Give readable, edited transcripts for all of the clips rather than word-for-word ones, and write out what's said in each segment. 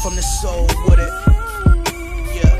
from the soul with it. Yeah.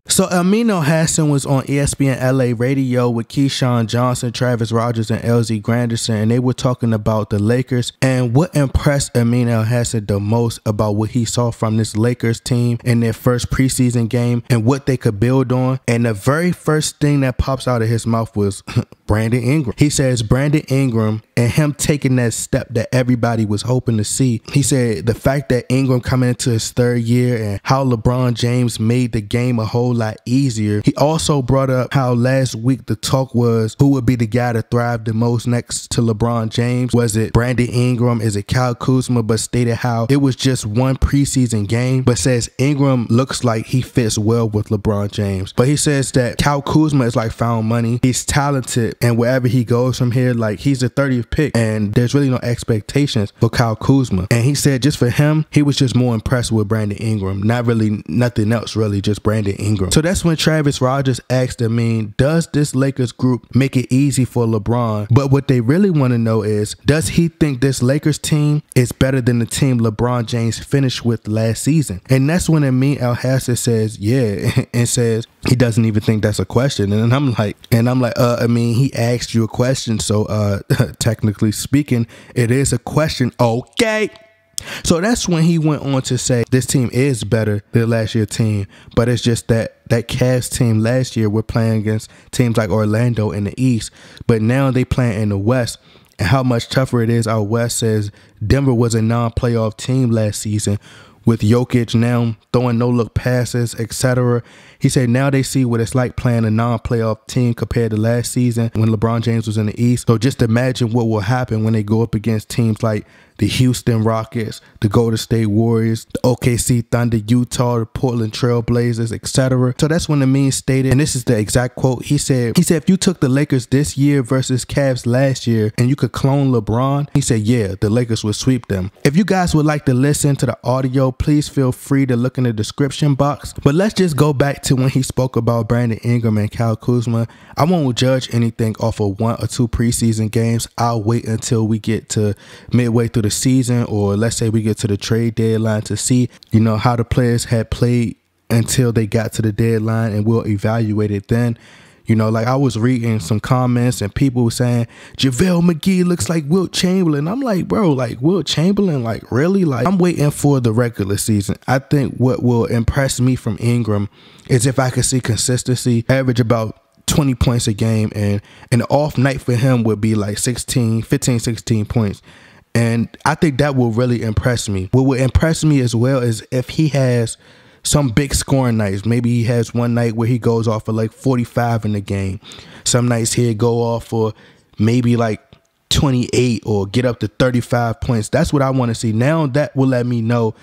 So Amin Elhassan was on ESPN LA radio with Keyshawn Johnson, Travis Rogers, and LZ Granderson, and they were talking about the Lakers and what impressed Amin Elhassan the most about what he saw from this Lakers team in their first preseason game and what they could build on. And the very first thing that pops out of his mouth was Brandon Ingram. He says Brandon Ingram and him taking that step that everybody was hoping to see. He said the fact that Ingram coming into his third year and how LeBron James made the game a whole lot easier. He also brought up how last week the talk was who would be the guy to thrive the most next to LeBron James. Was it Brandon Ingram? Is it Kyle Kuzma? But stated how it was just one preseason game, but says Ingram looks like he fits well with LeBron James. But he says that Kyle Kuzma is like found money. He's talented, and wherever he goes from here, like he's the 30th pick, and there's really no expectations for Kyle Kuzma. And he said just for him, he was just more impressed with Brandon Ingram. Not really nothing else, really, just Brandon Ingram. So that's when Travis Rogers asked Amin, does this Lakers group make it easy for LeBron? But what they really want to know is, does he think this Lakers team is better than the team LeBron James finished with last season? And that's when Amin Elhassan says, yeah, and says he doesn't even think that's a question. And I'm like, I mean, he asked you a question, so technically speaking, it is a question. Okay. So that's when he went on to say this team is better than last year's team, but it's just that Cavs team last year were playing against teams like Orlando in the East, but now they playing in the West, and how much tougher it is out West. Says Denver was a non-playoff team last season with Jokic now throwing no-look passes, etc. He said now they see what it's like playing a non-playoff team compared to last season when LeBron James was in the East. So just imagine what will happen when they go up against teams like the Houston Rockets, the Golden State Warriors, the OKC Thunder, Utah, the Portland Trail Blazers, etc. So that's when Amin stated, and this is the exact quote, he said if you took the Lakers this year versus Cavs last year and you could clone LeBron, he said, yeah, the Lakers would sweep them. If you guys would like to listen to the audio, please feel free to look in the description box. But let's just go back to when he spoke about Brandon Ingram and Kyle Kuzma. I won't judge anything off of 1 or 2 preseason games. I'll wait until we get to midway through the season, or let's say we get to the trade deadline to see, you know, how the players had played until they got to the deadline, and we'll evaluate it then. You know, like I was reading some comments and people were saying JaVale McGee looks like Wilt Chamberlain. I'm like, bro, like Wilt Chamberlain, like really? Like I'm waiting for the regular season. I think what will impress me from Ingram is if I could see consistency, average about 20 points a game, and an off night for him would be like 15, 16 points. And I think that will really impress me. What will impress me as well is if he has some big scoring nights. Maybe he has one night where he goes off for like 45 in the game. Some nights he'll go off for maybe like 28 or get up to 35 points. That's what I want to see. Now that will let me know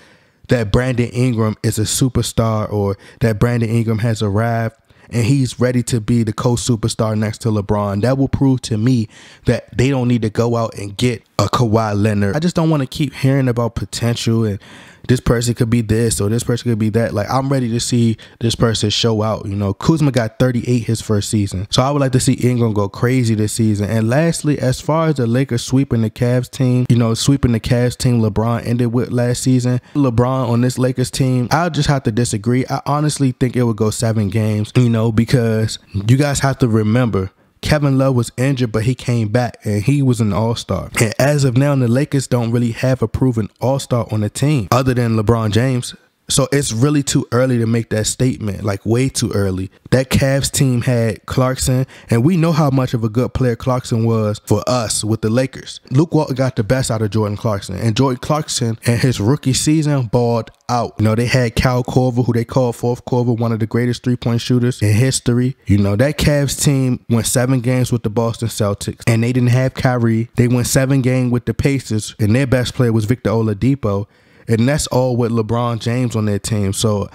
that Brandon Ingram is a superstar, or that Brandon Ingram has arrived and he's ready to be the co-superstar next to LeBron. That will prove to me that they don't need to go out and get a Kawhi Leonard. I just don't want to keep hearing about potential and this person could be this or this person could be that. Like, I'm ready to see this person show out. You know, Kuzma got 38 his first season. So I would like to see Ingram go crazy this season. And lastly, as far as the Lakers sweeping the Cavs team, you know, sweeping the Cavs team LeBron ended with last season, LeBron on this Lakers team, I'll just have to disagree. I honestly think it would go 7 games, you know, because you guys have to remember, Kevin Love was injured, but he came back and he was an all-star. And as of now, the Lakers don't really have a proven all-star on the team other than LeBron James. So it's really too early to make that statement, like way too early. That Cavs team had Clarkson, and we know how much of a good player Clarkson was for us with the Lakers. Luke Walton got the best out of Jordan Clarkson, and Jordan Clarkson in his rookie season balled out. You know, they had Kyle Korver, who they called Fourth Korver, one of the greatest three-point shooters in history. You know, that Cavs team went 7 games with the Boston Celtics, and they didn't have Kyrie. They went 7 games with the Pacers, and their best player was Victor Oladipo. And that's all with LeBron James on their team. So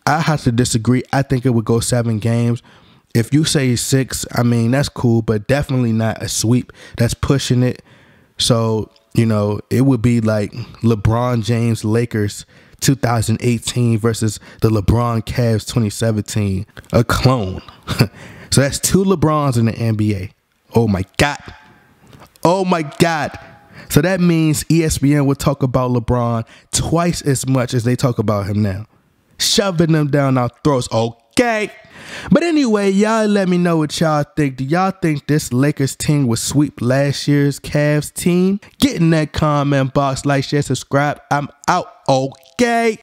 I have to disagree. I think it would go 7 games. If you say 6, I mean, that's cool, but definitely not a sweep. That's pushing it. So, you know, it would be like LeBron James Lakers 2018 versus the LeBron Cavs 2017. A clone. So that's 2 LeBrons in the NBA. Oh, my God. Oh my God. So that means ESPN will talk about LeBron twice as much as they talk about him now. Shoving them down our throats. Okay. But anyway, y'all let me know what y'all think. Do y'all think this Lakers team will sweep last year's Cavs team? Get in that comment box, like, share, subscribe. I'm out. Okay.